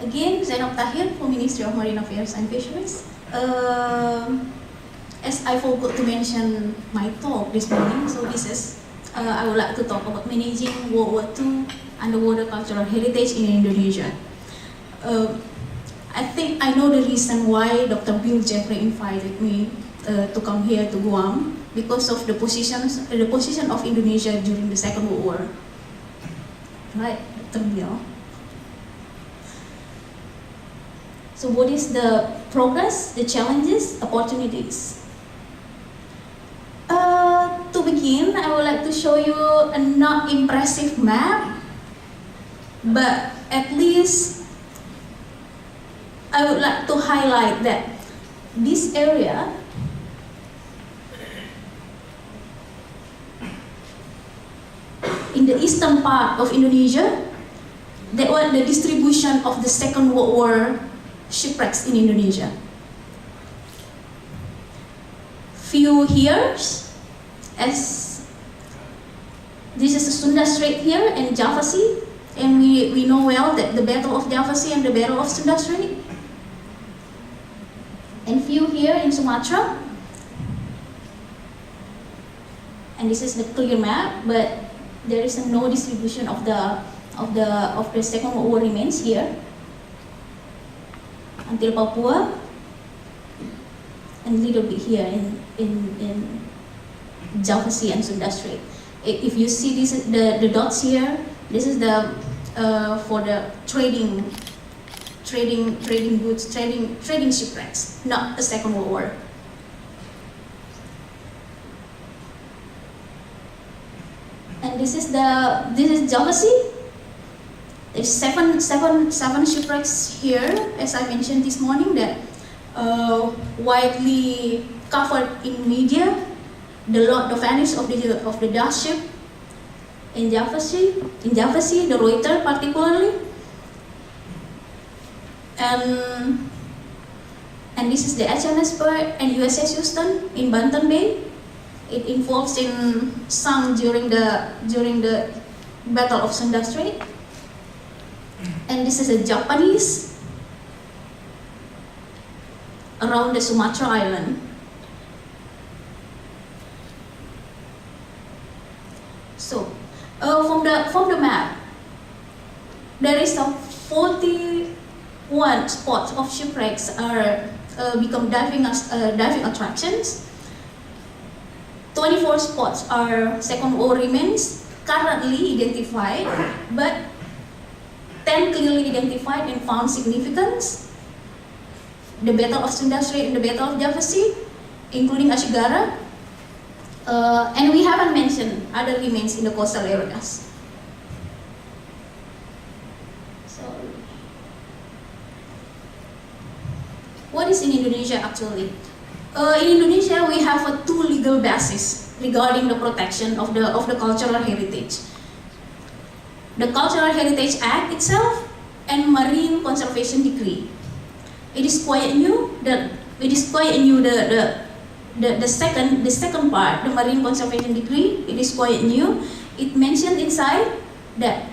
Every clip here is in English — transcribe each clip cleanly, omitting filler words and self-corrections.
Again, Zainab Tahir from Ministry of Marine Affairs and Fisheries. As I forgot to mention my talk this morning, so this is, I would like to talk about managing World War II underwater cultural heritage in Indonesia. I think I know the reason why Dr. Bill Jeffrey invited me to come here to Guam, because of the position of Indonesia during the Second World War. Right, Dr. Bill? So what is the progress, the challenges, opportunities? To begin, I would like to show you a not impressive map, but at least I would like to highlight that this area in the eastern part of Indonesia, that was the distribution of the Second World War shipwrecks in Indonesia. Few here, as this is the Sunda Strait here and Java Sea, and we know well that the Battle of Java Sea and the Battle of Sunda Strait. And few here in Sumatra. And this is the clear map, but there is no distribution of the Second World War remains here until Papua, and a little bit here in Java Sea and Sunda Strait. If you see this, the dots here, this is the for the trading goods, trading shipwrecks, not the Second World War. And this is Java Sea. There's seven shipwrecks here, as I mentioned this morning, that widely covered in media. The vanish of the Dutch ship in Java Sea, the Reuter particularly, and this is the HMS Pearl and USS Houston in Banten Bay. It involves in sunk during the Battle of Sunda Strait. And this is a Japanese around the Sumatra Island. So, from the map, there is a 41 spots of shipwrecks are become diving attractions. 24 spots are Second War remains currently identified, but 10 clearly identified and found significance. The Battle of Sunda Strait and the Battle of Java Sea, including Ashigara. And we haven't mentioned other remains in the coastal areas. So, what is in Indonesia actually? In Indonesia, we have two legal bases regarding the protection of the cultural heritage: the Cultural Heritage Act itself and Marine Conservation Decree. It is quite new. The second part, the Marine Conservation Decree, it is quite new. It mentioned inside that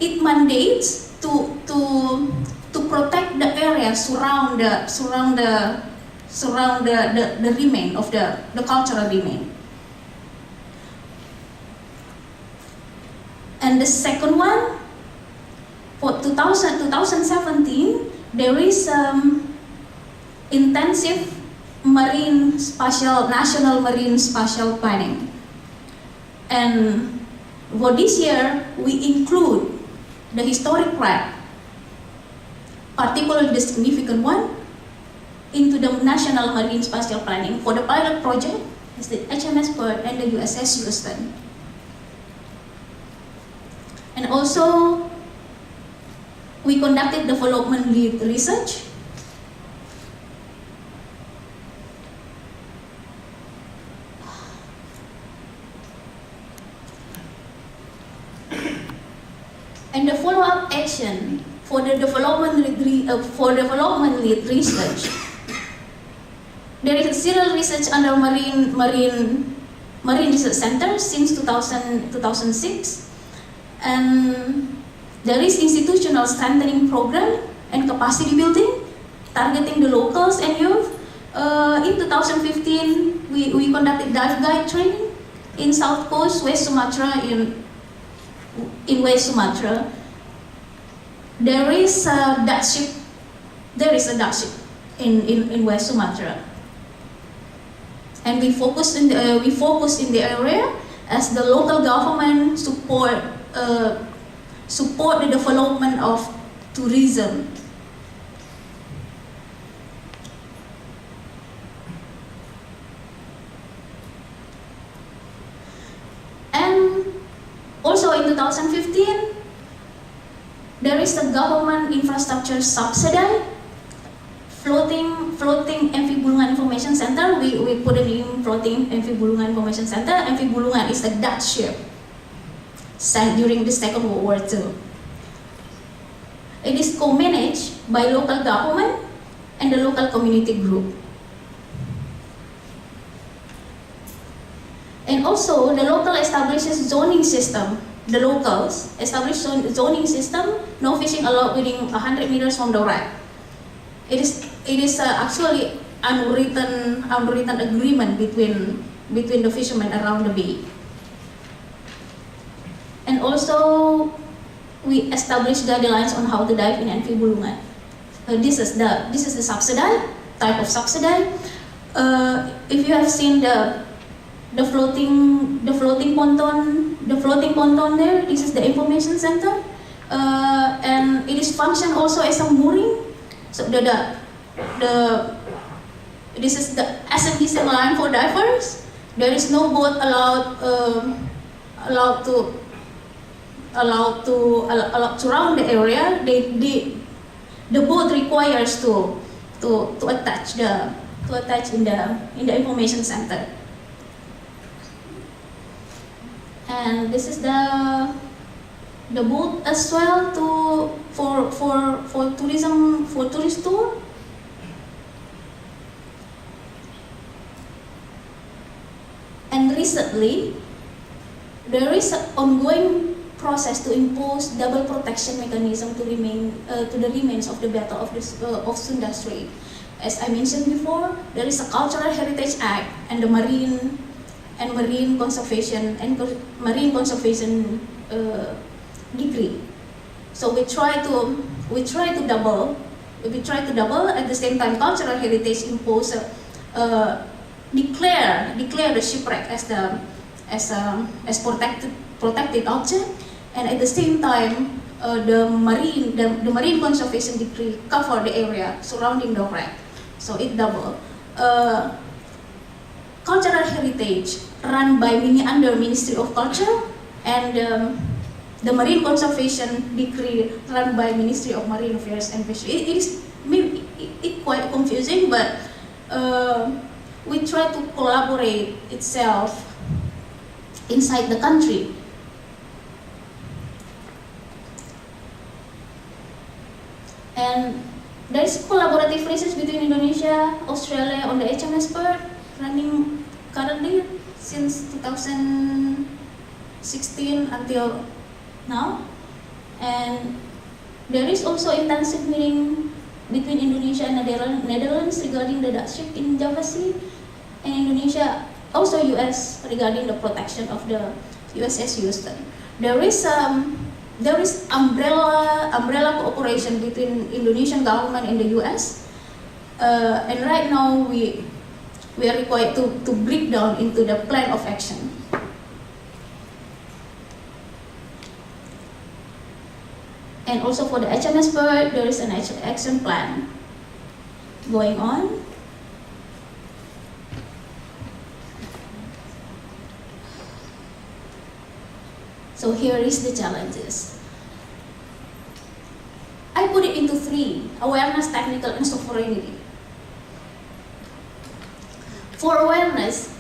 it mandates to protect the area surround the remain of the cultural remain. And the second one, for 2017, there is intensive national marine spatial planning. And for this year, we include the historic plat, particularly the significant one, into the national marine spatial planning. For the pilot project, is the HMS Pearl and the USS Houston. And also, we conducted development lead research. And the follow-up action for the development lead research, there is a serial research under Marine Research Center since 2006, and There is institutional strengthening program and capacity building, targeting the locals and youth. In 2015, we conducted dive guide training in South Coast, West Sumatra, in West Sumatra. There is a Dutch ship. There is a Dutch ship in West Sumatra, and we focus in the area as the local government support the development of tourism. And also in 2015, there is the government infrastructure subsidy, floating Amphibulungan Information Center. We put it in floating Amphibulungan Information Center. Amphibulungan is a Dutch ship sank during the Second World War II. It is co-managed by local government and the local community group. And also, the local establishes zoning system. The locals establish zoning system, no fishing allowed within 100 meters from the wreck. It is actually unwritten agreement between the fishermen around the bay. And also, we established guidelines on how to dive in Amphibulungan. This is the subsidy type of subsidy. If you have seen the floating ponton there, this is the information center, and it is function also as a mooring. So this is the ascent line for divers. There is no boat allowed to round the area. The boat requires to attach in the information center. And this is the boat as well for tourism, for tourist tour. And recently, there is an ongoing process to impose double protection mechanism to the remains of the Battle of Sunda Strait. As I mentioned before, there is a Cultural Heritage Act and the Marine Conservation Decree. So we try to double at the same time. Cultural heritage impose declare the shipwreck as protected object, and at the same time the Marine Conservation Decree cover the area surrounding the wreck. So it double. Cultural heritage run by under Ministry of Culture, and the Marine Conservation Decree run by Ministry of Marine Affairs and Fisheries. It quite confusing, but we try to collaborate itself inside the country. And there is collaborative research between Indonesia, Australia on the HMS Bird, running currently since 2016 until now. And there is also intensive meeting between Indonesia and Netherlands regarding the Dutch ship in Java Sea, and Indonesia, also US, regarding the protection of the USS Houston. There is umbrella cooperation between Indonesian government and the US, and right now we are required to break down into the plan of action. And also for the HMS Bird, there is an action plan going on. So here is the challenges. I put it into three: awareness, technical, and sovereignty. For awareness,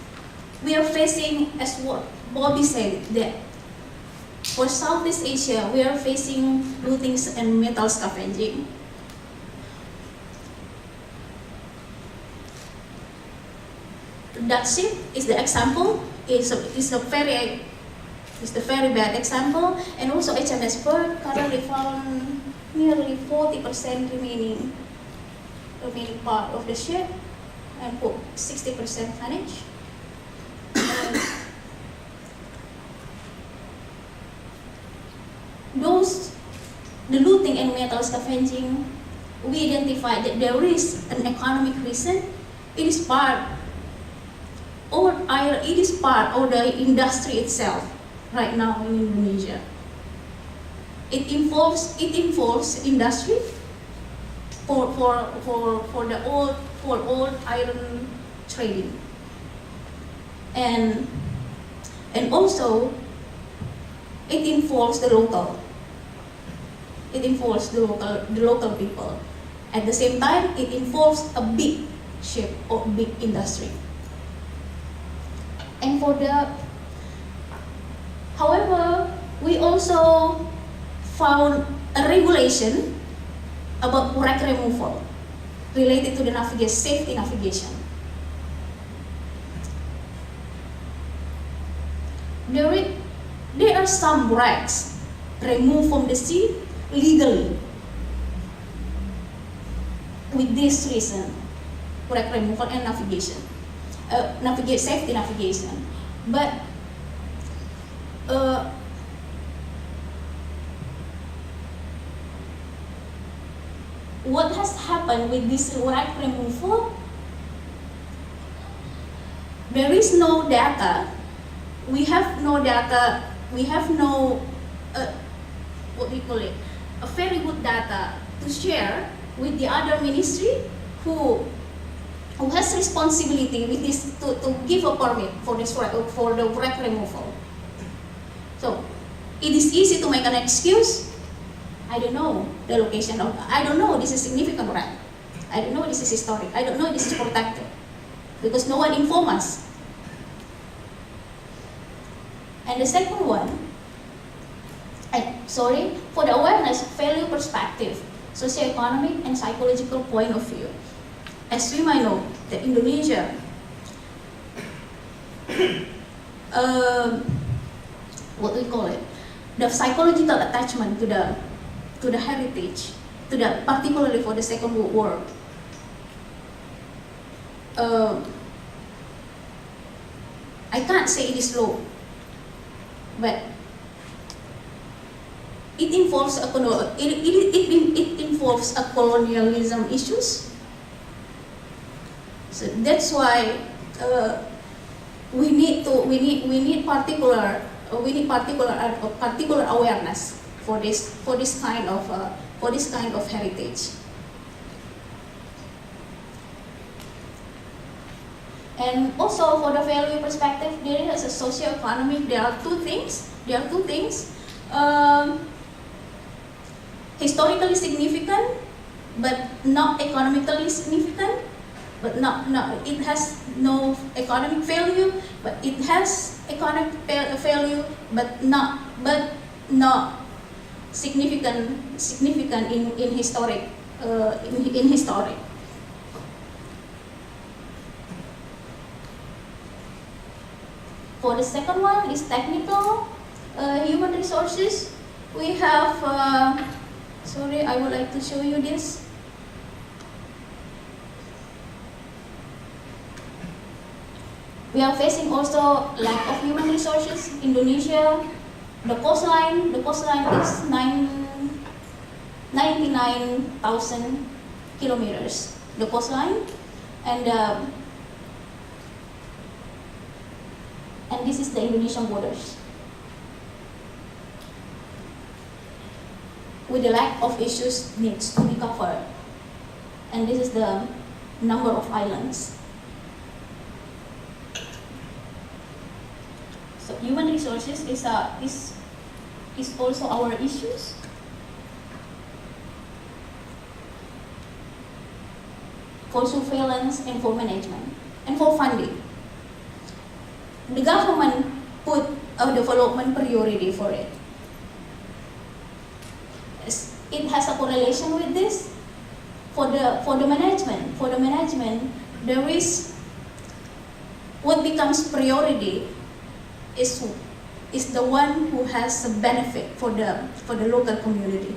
we are facing, as what Bobby said, that for Southeast Asia, we are facing looting and metal scavenging. That ship is the example. It's a very It's the very bad example. And also HMS Bird currently found nearly 40% remaining part of the ship and put 60% tonnage. The looting and metal scavenging, we identified that there is an economic reason. It is part of the industry itself right now in Indonesia. It involves industry for old iron trading, and also it involves the local. It involves the local people. At the same time, it involves a big ship or big industry. And however, we also found a regulation about wreck removal related to the safety navigation. There are some wrecks removed from the sea legally with this reason, wreck removal and navigation, safety navigation. But what has happened with this wreck removal? There is no data. We have no data. We have no a very good data to share with the other ministry who has responsibility with this to give a permit for the wreck removal. So it is easy to make an excuse. I don't know the location of. I don't know this is significant wreck. I don't know this is historic. I don't know this is protected because no one informed us. And the second one, for the awareness, value perspective, socioeconomic and psychological point of view. As we might know, that Indonesia, the psychological attachment to the heritage, particularly for the Second World War. I can't say it is low, but it involves it involves a colonialism issues. So that's why we need particular awareness for this kind of heritage. And also for the value perspective, there is a socio-economic. There are two things. Historically significant, but not economically significant. But it has no economic value, but it has economic value, but not significant in historic. For the second one is technical, human resources. We have, I would like to show you this. We are facing also lack of human resources. Indonesia, the coastline is 99,000 kilometers. The coastline, and this is the Indonesian borders. With the lack of issues needs to be covered, and this is the number of islands. So human resources is also our issues. For surveillance and for management and for funding. The government put a development priority for it. It has a correlation with this. For the management, there is what becomes priority is is the one who has a benefit for the local community.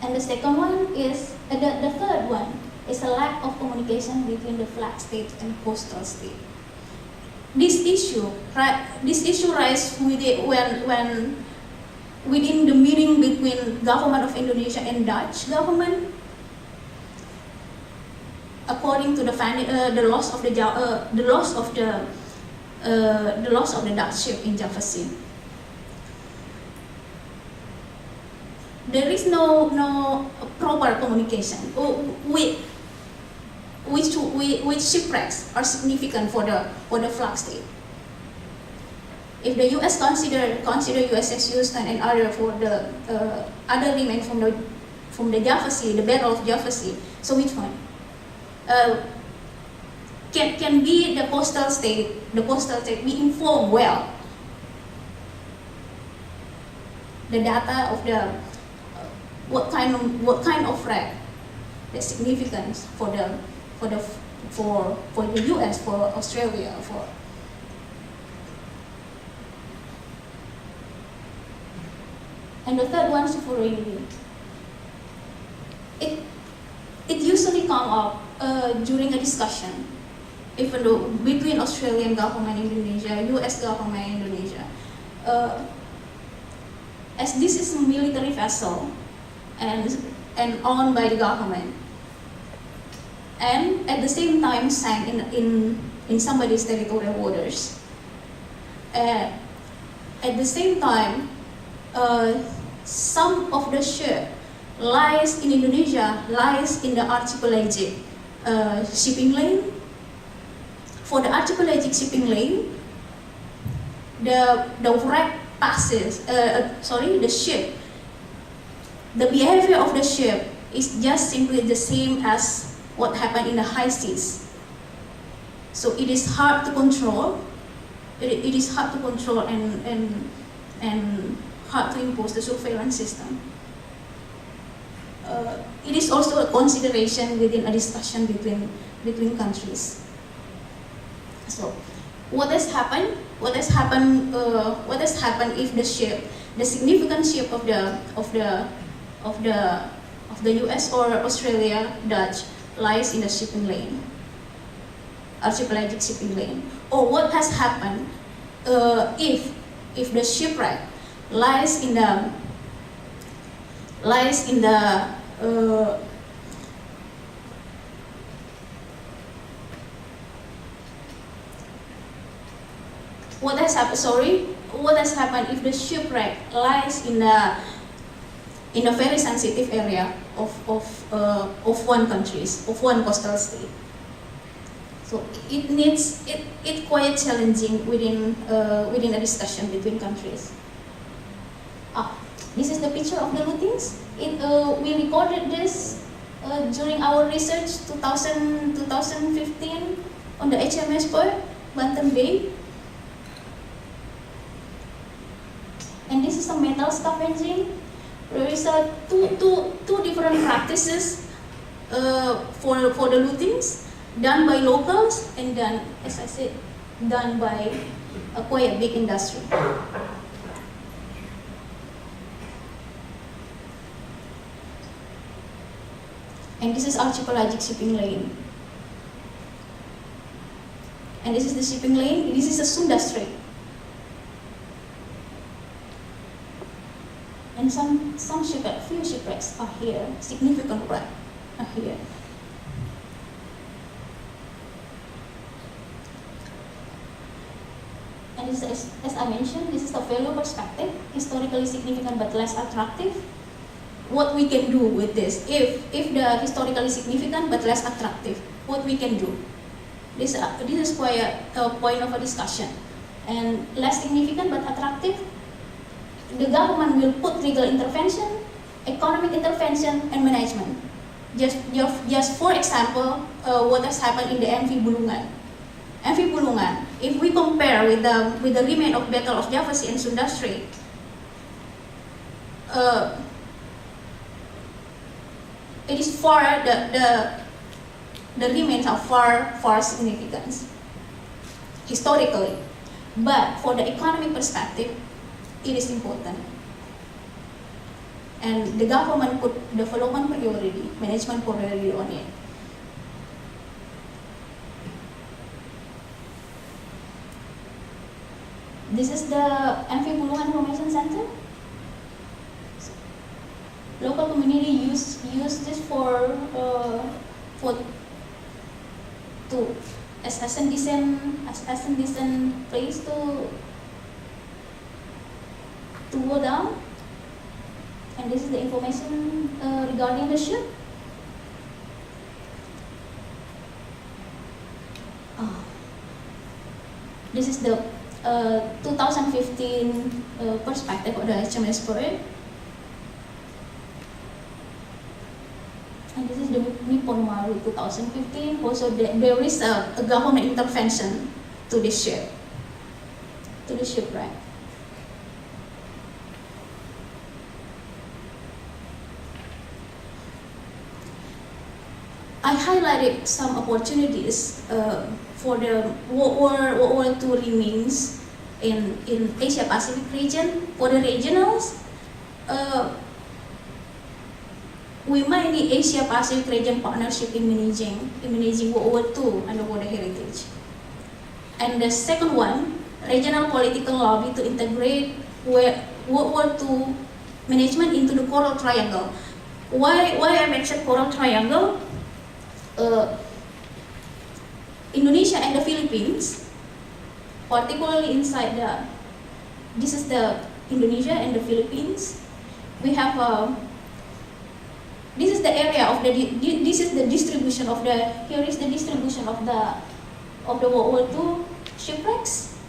And the second one is, the third one is a lack of communication between the flag state and coastal state. This issue rises when within the meeting between government of Indonesia and Dutch government, according to the loss of the Dutch ship in Java Sea. There is no proper communication which shipwrecks are significant for the flag state. If the U.S. consider USS Houston and other for the other remain from the Java Sea, the Battle of Java Sea, so which one? Can be the coastal state be informed well the data of the what kind of wreck, the significance for the US, for Australia, for. And the third one, sovereignty. It usually come up during a discussion, even though between Australian government Indonesia, US government Indonesia, as this is a military vessel and owned by the government, and at the same time sank in somebody's territorial waters. At the same time, some of the ship lies in Indonesia, lies in the archipelagic shipping lane. For the archipelagic shipping lane, the wreck passes, the ship, the behavior of the ship is just simply the same as what happened in the high seas. So it is hard to control. It is hard to control and hard to impose the surveillance system. It is also a consideration within a discussion between countries. So, what has happened? What has happened if the significant ship of the U.S. or Australia Dutch lies in the shipping lane, archipelagic shipping lane? Or what has happened if the shipwreck lies in the what has happened if the shipwreck lies in a very sensitive area of one coastal state? So it's quite challenging within a discussion between countries. This is the picture of the lootings. We recorded this during our research 2015 on the HMS Pearl, Banten Bay. And this is a metal scavenging. There is two different practices for the lootings, done by locals and done, as I said, done by a quite big industry. And this is archipelagic shipping lane. And this is the shipping lane. This is a Sunda Strait. And few shipwrecks are here. Significant wreck are here. And this is, as I mentioned, this is the value perspective, historically significant but less attractive. What we can do with this, if the historically significant but less attractive, what we can do? This is quite a point of a discussion. And less significant but attractive, the government will put legal intervention, economic intervention, and management. Just for example, what has happened in the MV Bulungan. MV Bulungan, if we compare with the remain of Battle of Java Sea and Sunda Strait, it is far the remains are far significant. historically. But for the economic perspective, it is important. And the government put development priority, management priority on it. This is the MV Bulungan Information Center. Local community use this for to as a decent place to go down. And this is the information regarding the ship. This is the 2015 perspective of the HMS Spirit. And this is the Nippon Maru 2015. Also, there is a government intervention to this ship, right? I highlighted some opportunities for the World War II remains in Asia Pacific region. For the regionals, we might need Asia Pacific region partnership in managing World War II underwater heritage. And the second one, regional political lobby to integrate World War II management into the Coral Triangle. Why I mentioned Coral Triangle? Indonesia and the Philippines, particularly inside this is the Indonesia and the Philippines. We have this is the area of this is the distribution of here is the distribution of the World War II shipwrecks.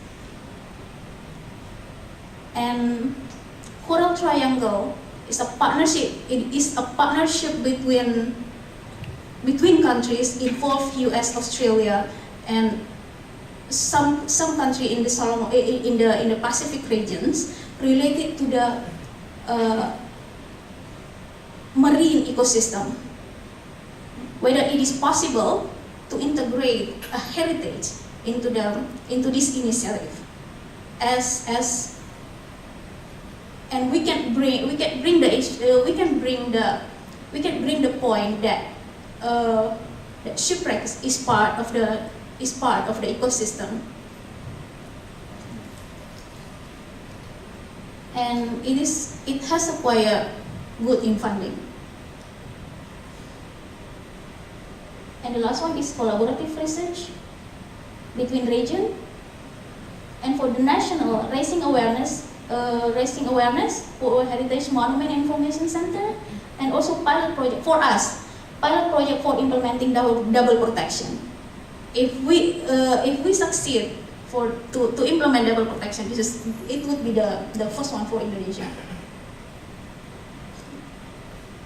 And Coral Triangle is a partnership. It is a partnership between countries involve U.S., Australia, and some country in the Pacific regions related to the marine ecosystem. Whether it is possible to integrate a heritage into this initiative, and we can bring the point that shipwrecks is part of the ecosystem, and it has acquired good in funding. And the last one is collaborative research between region, and for the national raising awareness for Heritage Monument Information Center, and also pilot project for us. Pilot project for implementing double protection. If we succeed to implement double protection, it would be the first one for Indonesia.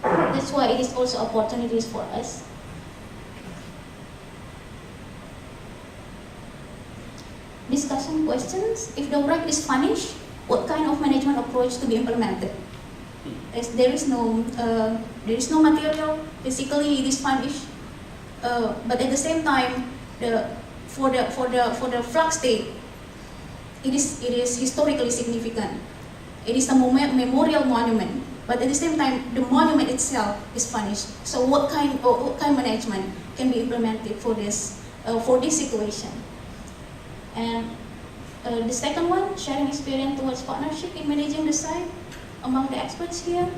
That's why it is also opportunities for us. Discussion questions. If the wreck is vanished, what kind of management approach to be implemented? As there is no material, physically it is vanished, but at the same time, for the flag state, it is historically significant. It is a memorial monument, but at the same time, the monument itself is vanished. So what kind of management can be implemented for this situation? And the second one, sharing experience towards partnership in managing the site among the experts here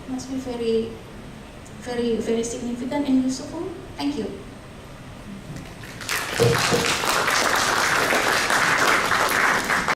must be very, very, very significant and useful. Thank you.